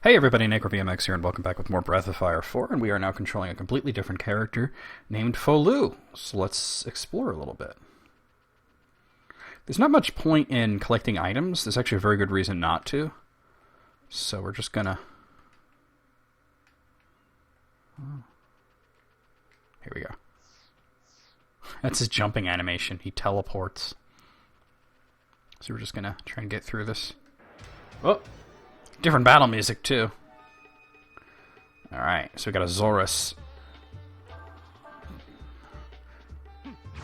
Hey everybody, NecroVMX here, and welcome back with more Breath of Fire 4, and we are now controlling a completely different character named Folu. So let's explore a little bit. There's not much point in collecting items. There's actually a very good reason not to. So we're just gonna... Here we go. That's his jumping animation. He teleports. So we're just gonna try and get through this. Oh! Different battle music, too. Alright, so we got a Zorus.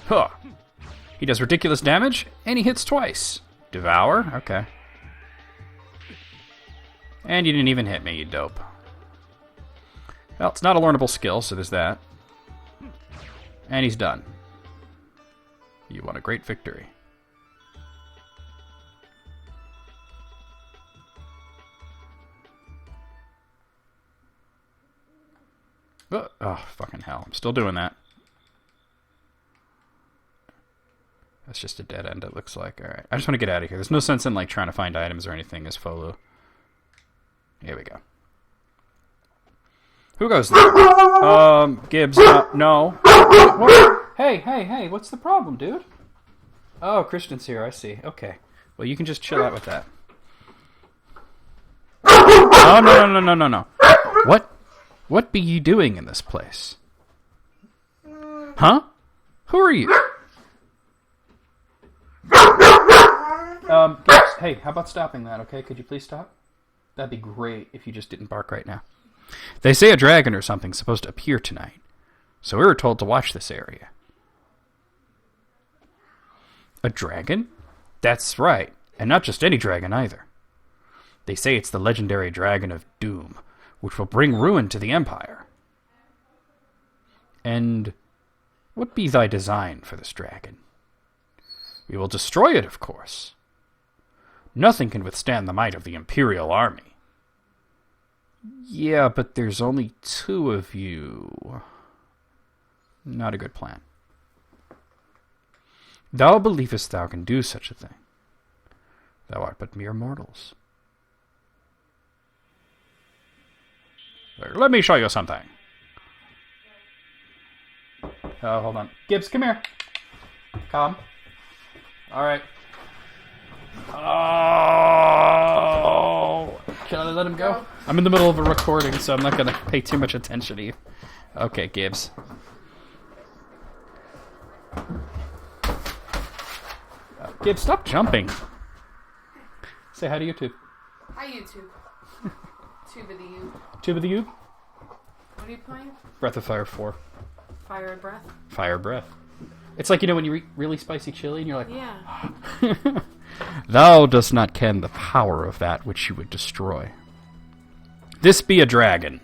Huh. He does ridiculous damage, and he hits twice. Devour? Okay. And you didn't even hit me, you dope. Well, it's not a learnable skill, so there's that. And he's done. You won a great victory. Oh, fucking hell. I'm still doing that. That's just a dead end, it looks like. Alright. I just want to get out of here. There's no sense in, like, trying to find items or anything as Folu. Here we go. Who goes there? Gibbs. No. What? Hey, what's the problem, dude? Oh, Christian's here, I see. Okay. Well, you can just chill out with that. Oh, no. What be ye doing in this place? Huh? Who are you? Gibbs, hey, how about stopping that, okay? Could you please stop? That'd be great if you just didn't bark right now. They say a dragon or something's supposed to appear tonight, so we were told to watch this area. A dragon? That's right, and not just any dragon either. They say it's the legendary dragon of Doom, which will bring ruin to the Empire. And what be thy design for this dragon? We will destroy it, of course. Nothing can withstand the might of the Imperial army. Yeah, but there's only 2 of you. Not a good plan. Thou believest thou can do such a thing. Thou art but mere mortals. Let me show you something. Oh, hold on. Gibbs, come here. Come. Alright. Oh! Can I let him go? I'm in the middle of a recording, so I'm not going to pay too much attention to you. Okay, Gibbs. Gibbs, stop jumping. Say hi to YouTube. Hi, YouTube. Tube of the Ube. Tube of the Ube? What are you playing? Breath of Fire 4. Fire and Breath? Fire Breath. It's like, you know, when you eat really spicy chili and you're like... Yeah. Thou dost not ken the power of that which you would destroy. This be a dragon.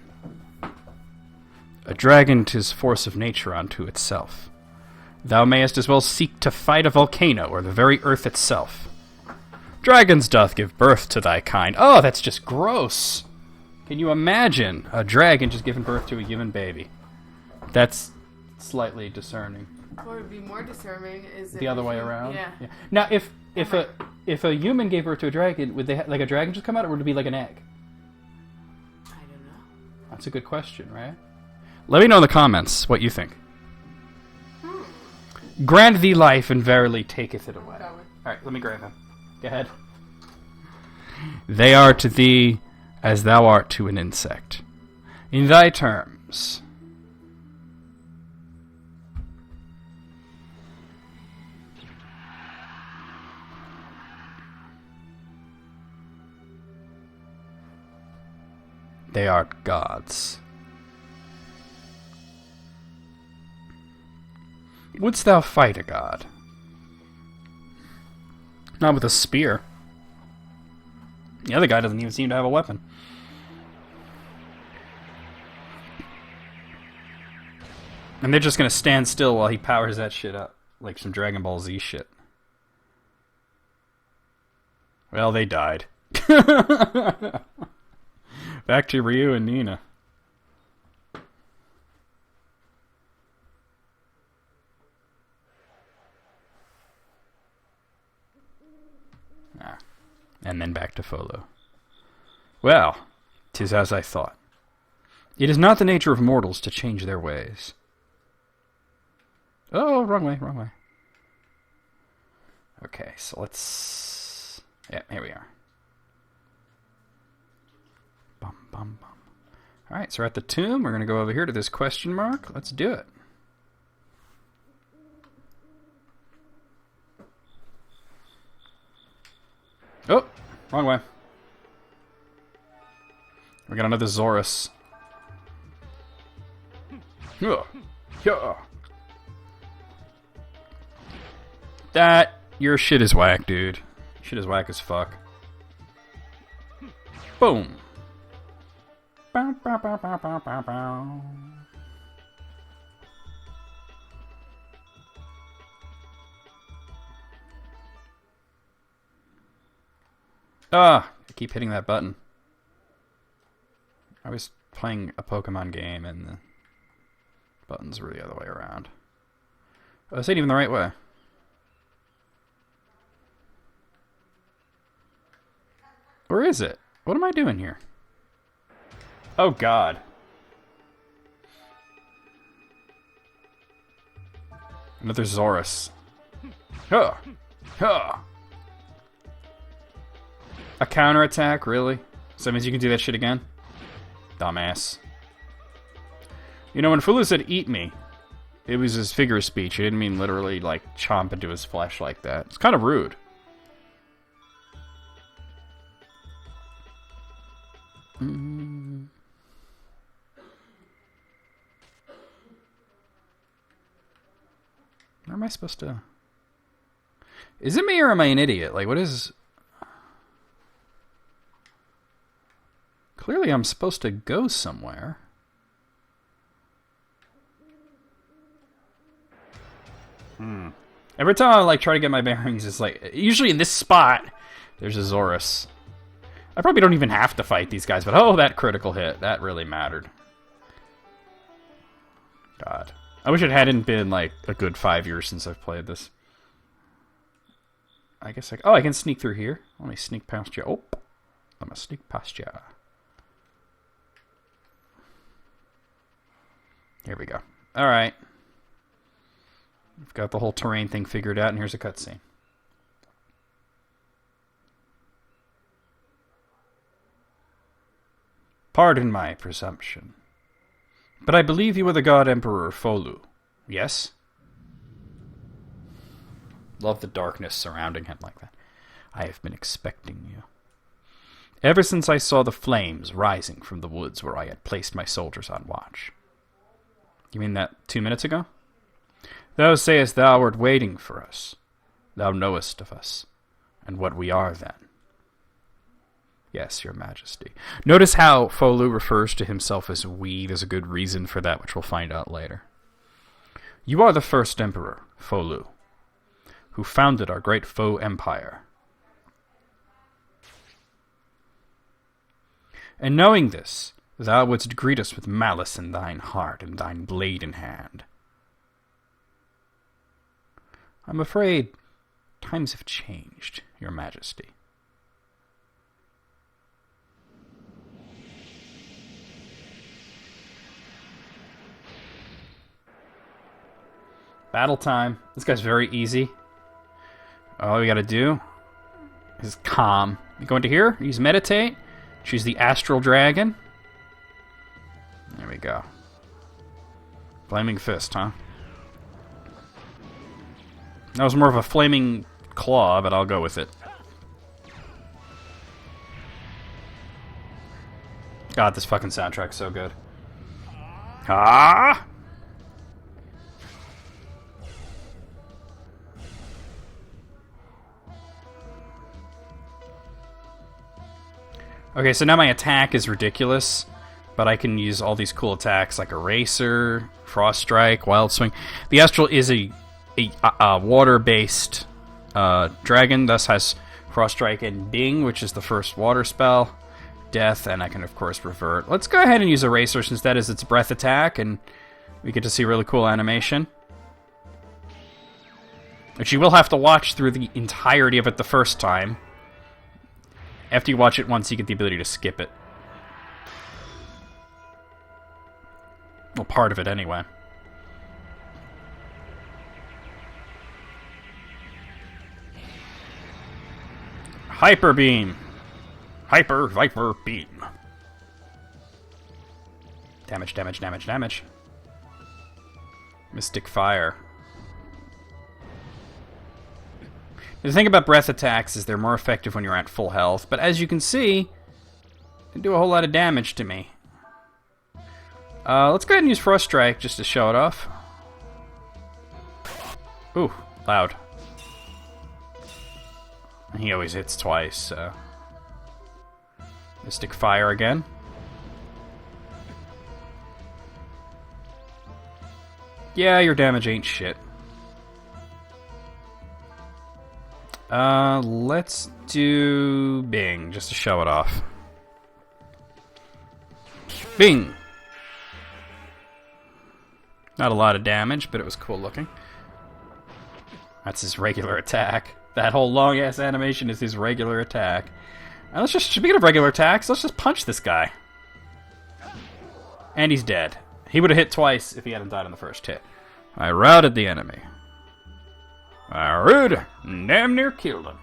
A dragon 'tis force of nature unto itself. Thou mayest as well seek to fight a volcano or the very earth itself. Dragons doth give birth to thy kind. Oh, that's just gross. Can you imagine a dragon just giving birth to a human baby? That's slightly discerning. What would be more discerning is the other way around. Yeah. Now, if a human gave birth to a dragon, would they like a dragon just come out, or would it be like an egg? I don't know. That's a good question, right? Let me know in the comments what you think. Grant thee life, and verily taketh it away. All right, let me grab him. Go ahead. They are to thee as thou art to an insect. In thy terms. They are gods. Wouldst thou fight a god? Not with a spear. The other guy doesn't even seem to have a weapon. And they're just gonna stand still while he powers that shit up. Like some Dragon Ball Z shit. Well, they died. Back to Ryu and Nina. And then back to Folu. Well, 'Tis as I thought. It is not the nature of mortals to change their ways. Oh, wrong way, wrong way. Okay, so let's... Yeah, here we are. Bum, bum, bum. Alright, so we're at the tomb. We're going to go over here to this question mark. Let's do it. Oh, wrong way. We got another Zorus. That, your shit is whack, dude. Shit is whack as fuck. Boom. Bow, bow, bow, bow, bow, bow, bow. I keep hitting that button. I was playing a Pokemon game and the buttons were the other way around. Oh, this ain't even the right way. Where is it? What am I doing here? Oh, God. Another Zorus. Huh. Huh. A counterattack? Really? So that means you can do that shit again? Dumbass. You know, when Fulu said eat me, it was his figure of speech. He didn't mean literally, like, chomp into his flesh like that. It's kind of rude. Where am I supposed to... Is it me or am I an idiot? Like, what is... Clearly I'm supposed to go somewhere. Every time I, like, try to get my bearings, it's like... Usually in this spot, there's a Zorus. I probably don't even have to fight these guys, but oh, that critical hit. That really mattered. God. I wish it hadn't been, like, a good 5 years since I've played this. I guess I can sneak through here. Let me sneak past you. Oh, I'm gonna sneak past you. Here we go. Alright. We've got the whole terrain thing figured out, and here's a cutscene. Pardon my presumption, but I believe you are the God Emperor Folu. Yes? Love the darkness surrounding him like that. I have been expecting you. Ever since I saw the flames rising from the woods where I had placed my soldiers on watch. You mean that 2 minutes ago? Thou sayest thou art waiting for us. Thou knowest of us, and what we are then. Yes, your majesty. Notice how Folu refers to himself as we. There's a good reason for that, which we'll find out later. You are the first emperor, Folu, who founded our great foe empire. And knowing this, thou wouldst greet us with malice in thine heart and thine blade in hand. I'm afraid times have changed, your majesty. Battle time. This guy's very easy. All we gotta do is calm. You go into here, use meditate, choose the astral dragon. There we go. Flaming fist, huh? That was more of a flaming claw, but I'll go with it. God, this fucking soundtrack's so good. Ah! Okay, so now my attack is ridiculous, but I can use all these cool attacks like Eraser, Frost Strike, Wild Swing. The Astral is a water-based dragon, thus has Frost Strike and Bing, which is the first water spell, Death, and I can, of course, Revert. Let's go ahead and use Eraser since that is its breath attack, and we get to see really cool animation. Which you will have to watch through the entirety of it the first time. After you watch it once, you get the ability to skip it. Well, part of it anyway. Hyper beam. Hyper Viper beam. Damage, damage, damage, damage. Mystic fire. The thing about breath attacks is they're more effective when you're at full health, but as you can see, they do a whole lot of damage to me. Let's go ahead and use Frost Strike just to show it off. Ooh, loud. He always hits twice, so... Mystic Fire again. Yeah, your damage ain't shit. Let's do Bing, just to show it off. Bing! Not a lot of damage, but it was cool looking. That's his regular attack. That whole long-ass animation is his regular attack. And let's just, speaking of regular attacks, let's just punch this guy. And he's dead. He would have hit twice if he hadn't died on the first hit. I routed the enemy. Damn near killed him.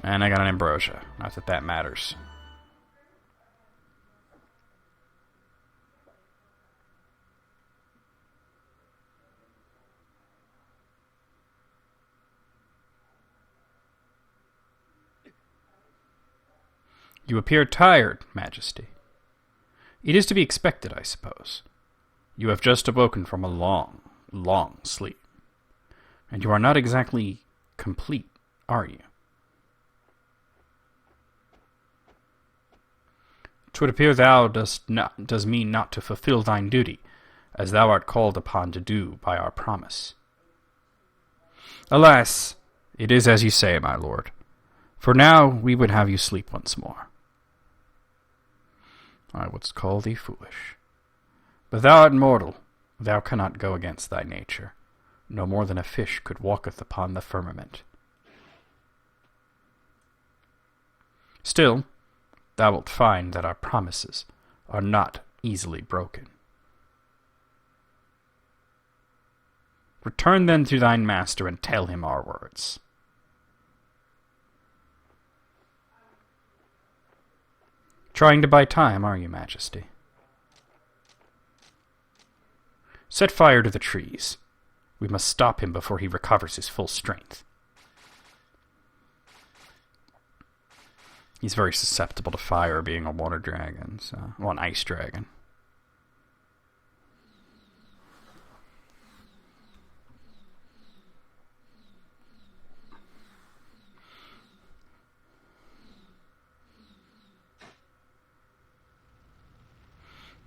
And I got an ambrosia. Not that that matters. You appear tired, Majesty. It is to be expected, I suppose. You have just awoken from a long, long sleep. And you are not exactly complete, are you? 'Twould appear thou does mean not to fulfill thine duty, as thou art called upon to do by our promise. Alas, it is as you say, my lord. For now we would have you sleep once more. I would call thee foolish. But thou art mortal, thou cannot go against thy nature, no more than a fish could walketh upon the firmament. Still, thou wilt find that our promises are not easily broken. Return then to thine master and tell him our words. Trying to buy time, are you, Majesty? Set fire to the trees. We must stop him before he recovers his full strength. He's very susceptible to fire, being a water dragon, so... well, an ice dragon.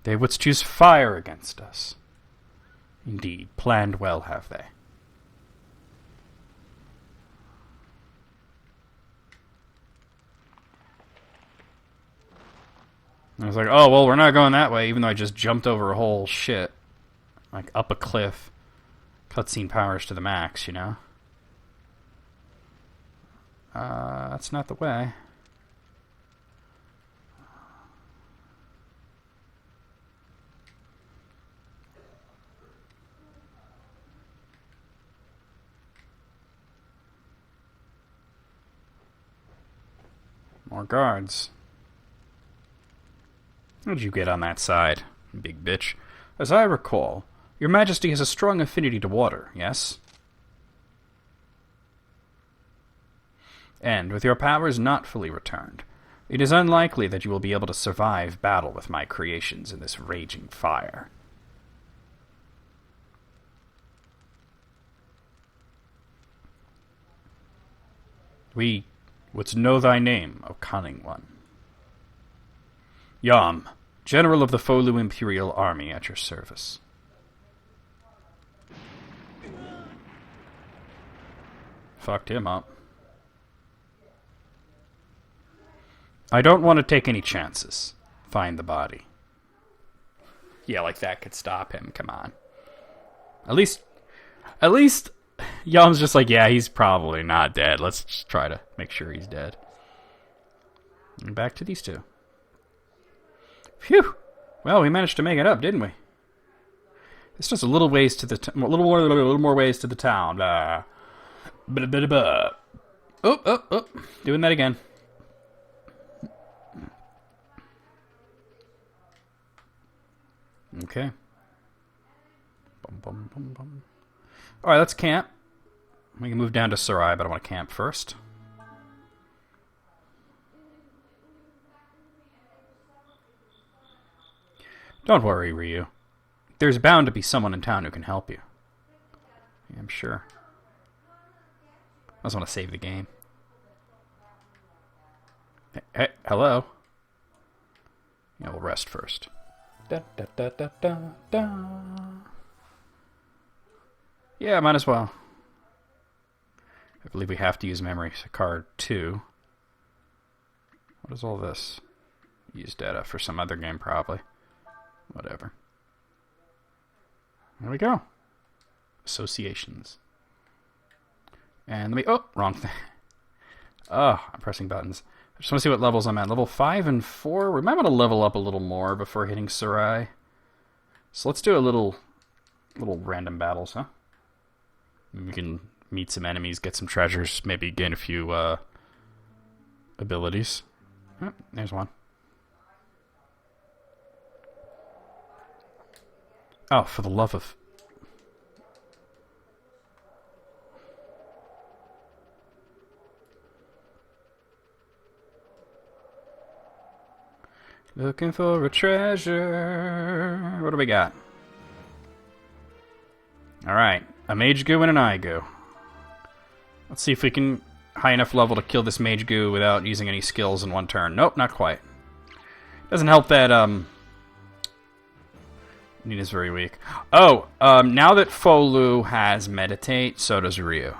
They wouldst choose fire against us. Indeed, planned well have they. I was like, oh, well, we're not going that way, even though I just jumped over a whole shit. Like, up a cliff. Cutscene powers to the max, you know? That's not the way. More guards. How'd you get on that side, big bitch? As I recall, your Majesty has a strong affinity to water, yes? And, with your powers not fully returned, it is unlikely that you will be able to survive battle with my creations in this raging fire. We wouldst know thy name, O cunning one. Yam, General of the Folu Imperial Army, at your service. Fucked him up. I don't want to take any chances. Find the body. Yeah, like that could stop him, come on. At least, Yam's just like, yeah, he's probably not dead. Let's just try to make sure he's dead. And back to these two. Phew! Well, we managed to make it up, didn't we? It's just a little ways to the a little more ways to the town. Oh, doing that again. Okay. All right, let's camp. We can move down to Sarai, but I want to camp first. Don't worry, Ryu. There's bound to be someone in town who can help you. Yeah, I'm sure. I just want to save the game. Hey, hello? Yeah, we'll rest first. Da, da, da, da, da, da. Yeah, might as well. I believe we have to use memory card 2. What is all this? Use data for some other game, probably. Whatever. There we go. Associations. And let me... Oh, wrong thing. Oh, I'm pressing buttons. I just want to see what levels I'm at. Level 5 and 4. We might want to level up a little more before hitting Sarai. So let's do a little random battles, huh? We can meet some enemies, get some treasures, maybe gain a few abilities. Oh, there's one. Oh, for the love of... Looking for a treasure. What do we got? Alright. A mage goo and an eye goo. Let's see if we can high enough level to kill this mage goo without using any skills in one turn. Nope, not quite. Doesn't help that, Nina's very weak. Oh, now that Folu has Meditate, so does Ryu.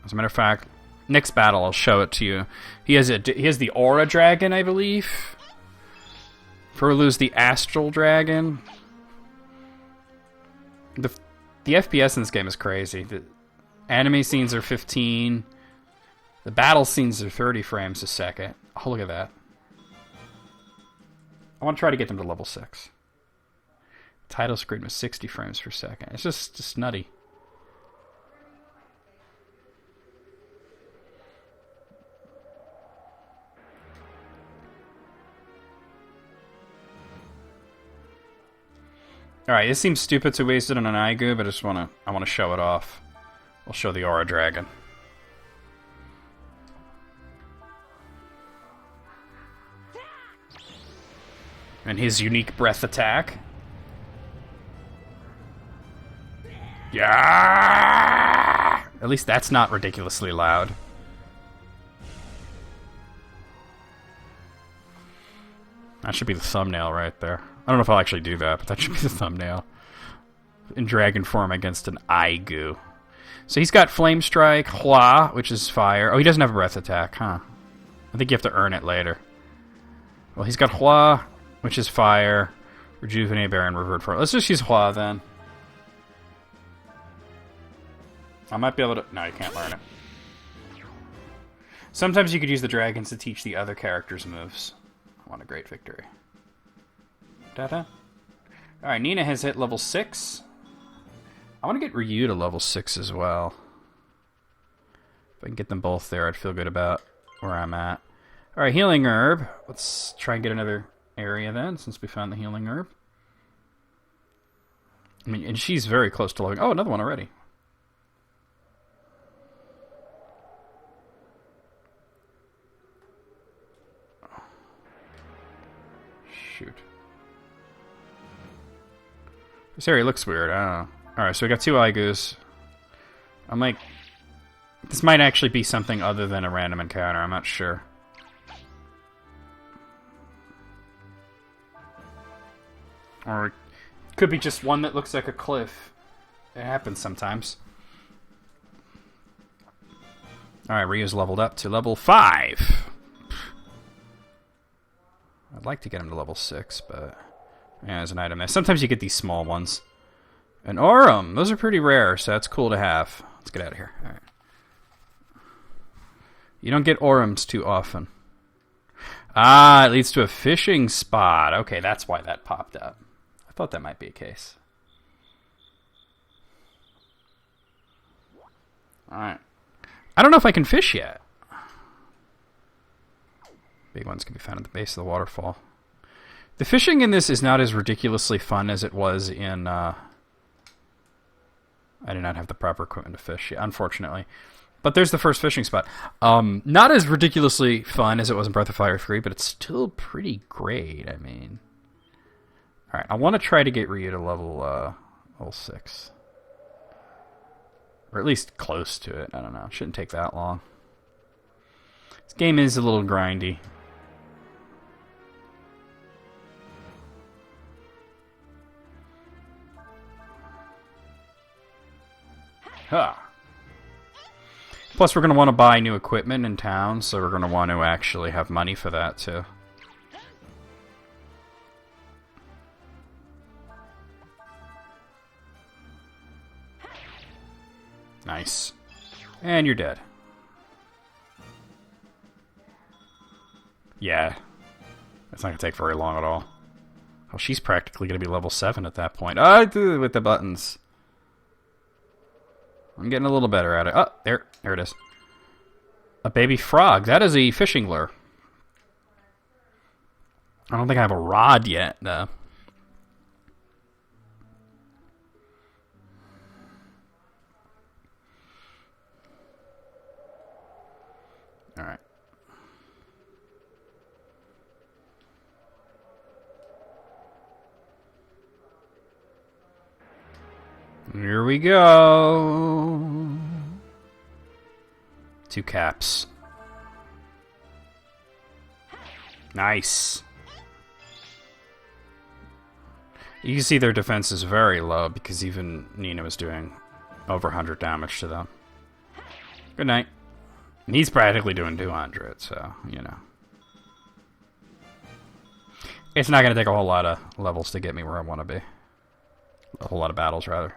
As a matter of fact, next battle I'll show it to you. He has the Aura Dragon, I believe. Furlu's the Astral Dragon. The FPS in this game is crazy. The anime scenes are 15. The battle scenes are 30 frames a second. Oh, look at that. I want to try to get them to level 6. Title screen was 60 frames per second. It's just nutty. Alright, this seems stupid to waste it on an Aigu, but I want to show it off. I'll show the Aura Dragon. And his unique breath attack. Yeah! At least that's not ridiculously loud. That should be the thumbnail right there. I don't know if I'll actually do that, but that should be the thumbnail. In dragon form against an Aigu. So he's got Flame Strike, Hua, which is fire. Oh, he doesn't have a breath attack, huh? I think you have to earn it later. Well, he's got Hua, which is fire. Rejuvenate, Bear, and Revert Form. Let's just use Hua then. I might be able to... No, you can't learn it. Sometimes you could use the dragons to teach the other characters moves. I want a great victory. Da-da. Alright, Nina has hit level 6. I want to get Ryu to level 6 as well. If I can get them both there, I'd feel good about where I'm at. Alright, Healing Herb. Let's try and get another area then, since we found the Healing Herb. I mean, and she's very close to leveling. Oh, another one already. Shoot. This area looks weird. I don't know. Alright, so we got 2 Aigus. I'm like... This might actually be something other than a random encounter. I'm not sure. Or it could be just one that looks like a cliff. It happens sometimes. Alright, Ryu's leveled up to level 5. I'd like to get him to level 6, but... Yeah, there's an item there. Sometimes you get these small ones. An Aurum! Those are pretty rare, so that's cool to have. Let's get out of here. Alright. You don't get Aurums too often. Ah, it leads to a fishing spot. Okay, that's why that popped up. I thought that might be a case. Alright. I don't know if I can fish yet. Big ones can be found at the base of the waterfall. The fishing in this is not as ridiculously fun as it was in... I do not have the proper equipment to fish yet, unfortunately. But there's the first fishing spot. Not as ridiculously fun as it was in Breath of Fire 3, but it's still pretty great, I mean. Alright, I want to try to get Ryu to level 6. Or at least close to it. I don't know. It shouldn't take that long. This game is a little grindy. Huh. Plus, we're going to want to buy new equipment in town, so we're going to want to actually have money for that, too. Nice. And you're dead. Yeah. That's not going to take very long at all. Oh, she's practically going to be level 7 at that point. With the buttons. I'm getting a little better at it. Oh, there it is. A baby frog. That is a fishing lure. I don't think I have a rod yet, though. Alright. Here we go. 2 caps. Nice. You can see their defense is very low because even Nina was doing over 100 damage to them. Good night. And he's practically doing 200, so, you know. It's not going to take a whole lot of levels to get me where I want to be. A whole lot of battles, rather.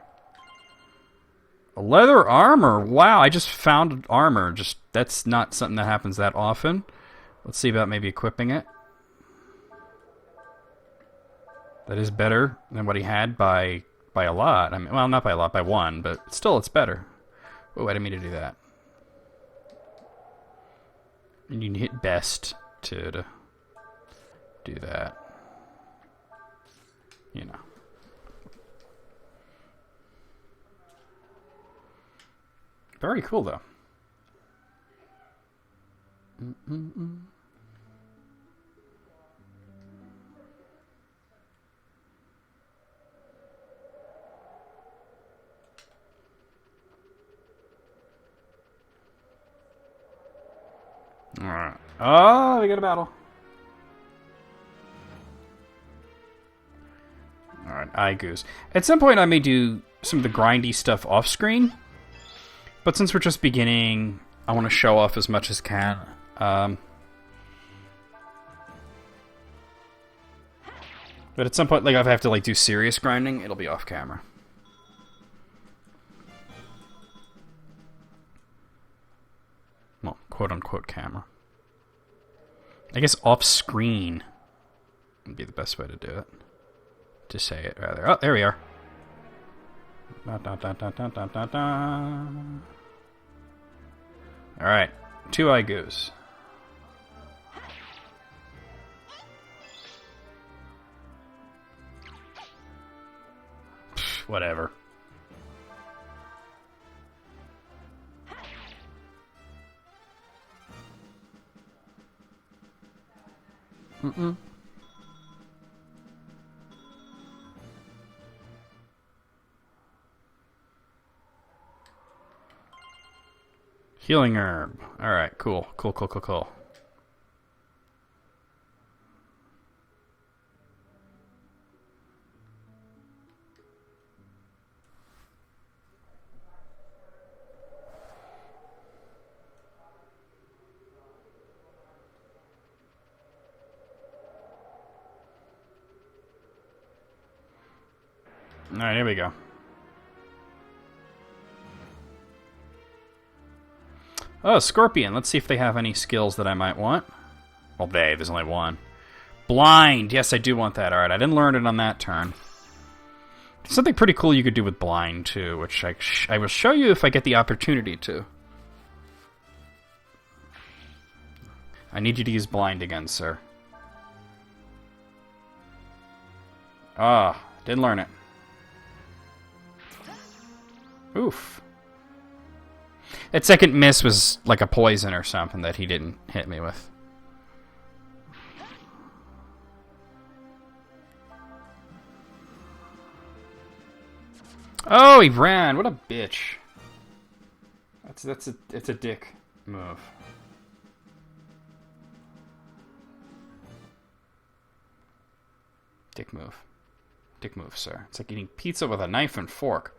Leather armor. Wow, I just found armor. That's not something that happens that often. Let's see about maybe equipping it. That is better than what he had by a lot. I mean, well, not by a lot, by 1, but still, it's better. Oh, I didn't mean to do that. And you can hit best to do that. You know. Very cool, though. Alright. Oh, we got a battle. Alright, eye goose. At some point I may do some of the grindy stuff off screen. But since we're just beginning, I want to show off as much as can. But at some point, like, if I have to do serious grinding, it'll be off camera. Well, quote-unquote camera. I guess off-screen would be the best way to do it. To say it, rather. Oh, there we are. Alright. 2-eye goose. Whatever. Healing herb. Alright, cool. Cool. Alright, here we go. Oh, Scorpion. Let's see if they have any skills that I might want. Well, there's only one. Blind. Yes, I do want that. Alright, I didn't learn it on that turn. Something pretty cool you could do with blind, too, which I will show you if I get the opportunity to. I need you to use blind again, sir. Ah, didn't learn it. Oof. That second miss was like a poison or something that he didn't hit me with. Oh, he ran. What a bitch. It's a dick move. Dick move. Dick move, sir. It's like eating pizza with a knife and fork.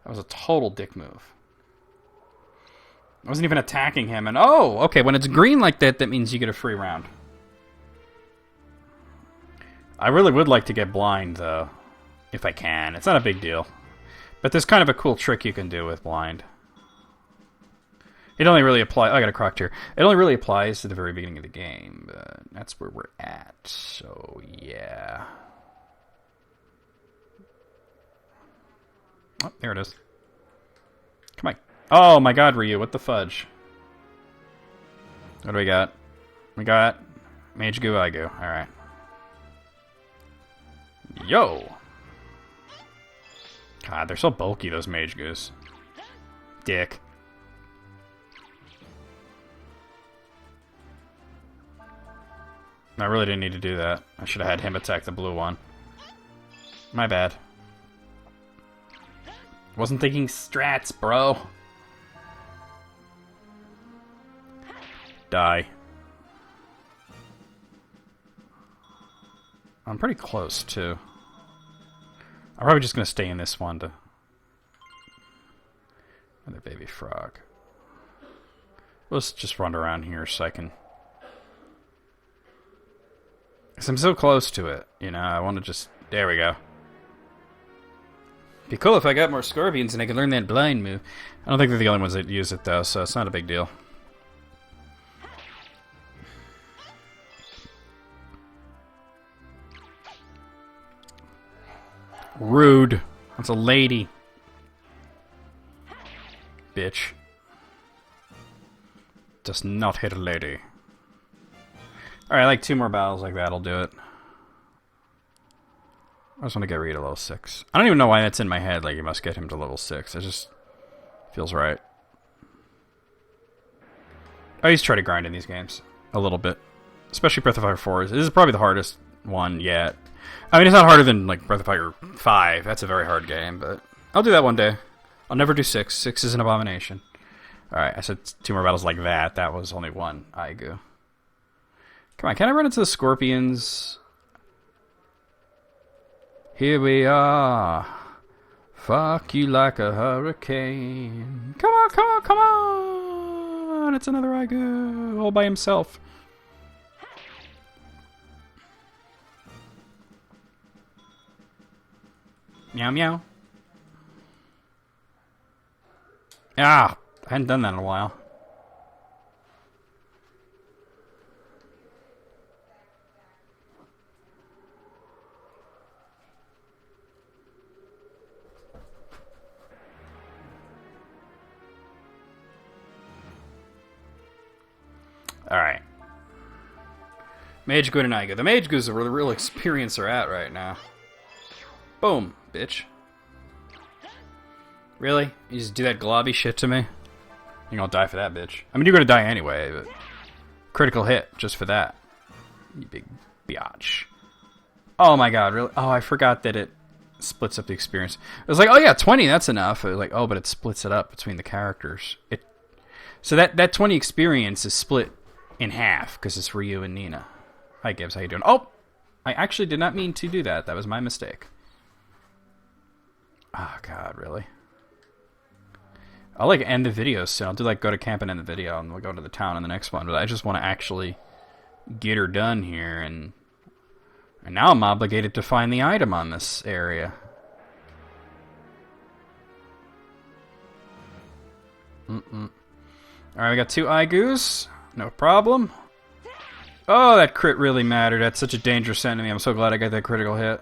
That was a total dick move. I wasn't even attacking him, and oh, okay, when it's green like that, that means you get a free round. I really would like to get blind, though, if I can. It's not a big deal. But there's kind of a cool trick you can do with blind. It only really applies... I got a crocked here. It only really applies to the very beginning of the game, but that's where we're at. So, yeah. Oh, there it is. Come on. Oh my god, Ryu, what the fudge? What do we got? We got Mage Goo, I Goo. Alright. Yo! God, they're so bulky, those Mage Goos. Dick. I really didn't need to do that. I should have had him attack the blue one. My bad. Wasn't thinking strats, bro. Die. I'm pretty close, too. I'm probably just going to stay in this one to... Another baby frog. Let's just run around here so I can... Because I'm so close to it, you know, I want to just... There we go. Be cool if I got more scorpions and I could learn that blind move. I don't think they're the only ones that use it, though, so it's not a big deal. Rude. That's a lady. Bitch. Does not hit a lady. Alright, like 2 more battles like that'll do it. I just want to get Rita level 6. I don't even know why that's in my head, like you must get him to level 6. It just feels right. I used to try to grind in these games. A little bit. Especially Breath of Fire 4. This is probably the hardest one yet. I mean, it's not harder than like Breath of Fire 5. That's a very hard game, but I'll do that one day. I'll never do 6. 6 is an abomination. Alright, I said 2 more battles like that. That was only 1 Aigu. Come on, can I run into the scorpions? Here we are. Fuck you like a hurricane. Come on, come on, come on! It's another Aigu all by himself. Meow meow. Ah, I hadn't done that in a while. Alright. Mage Goo and Aigu. The Mage Goos are where the real experience are at right now. Boom, bitch. Really? You just do that globby shit to me? You're gonna die for that, bitch. I mean, you're gonna die anyway, but... Critical hit, just for that. You big biatch. Oh my god, really? Oh, I forgot that it splits up the experience. It was like, oh yeah, 20, that's enough. It was like, oh, but it splits it up between the characters. So that 20 experience is split in half, because it's Ryu and Nina. Hi, Gibbs, how you doing? Oh! I actually did not mean to do that. That was my mistake. Oh, God, really? I'll, like, end the video soon. I'll do, like, go to camp and end the video, and we'll go to the town in the next one. But I just want to actually get her done here, and now I'm obligated to find the item on this area. Alright, we got 2 Aigus. No problem. Oh, that crit really mattered. That's such a dangerous enemy. I'm so glad I got that critical hit.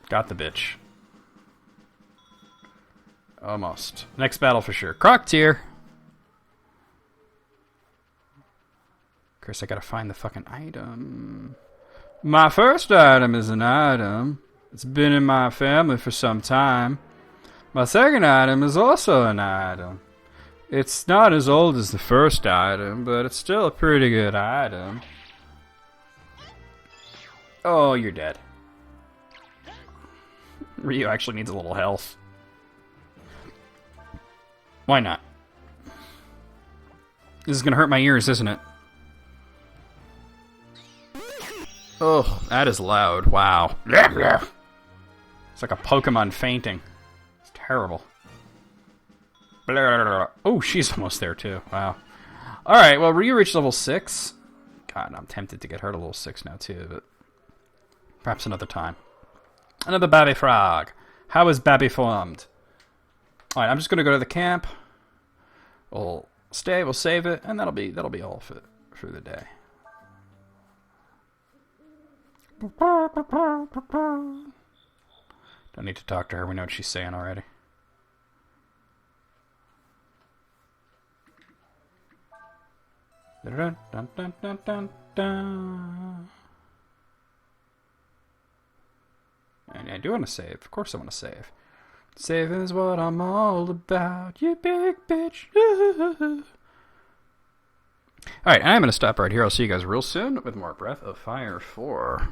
Got the bitch. Almost. Next battle for sure. Croc tier. Of course, I gotta find the fucking item. My first item is an item. It's been in my family for some time. My second item is also an item. It's not as old as the first item, but it's still a pretty good item. Oh, you're dead. Ryu actually needs a little health. Why not? This is gonna hurt my ears, isn't it? Oh, that is loud. Wow. It's like a Pokemon fainting. It's terrible. Oh, she's almost there too. Wow. Alright, well, Ryu reached level 6. God, I'm tempted to get her to level 6 now too, but perhaps another time. Another Babby Frog. How is Babby formed? Alright, I'm just gonna go to the camp. We'll stay, we'll save it, and that'll be all for the day. Don't need to talk to her, we know what she's saying already. Dun, dun, dun, dun, dun, dun. And I do want to save. Of course I want to save. Save is what I'm all about, you big bitch. Alright, I'm going to stop right here. I'll see you guys real soon with more Breath of Fire 4.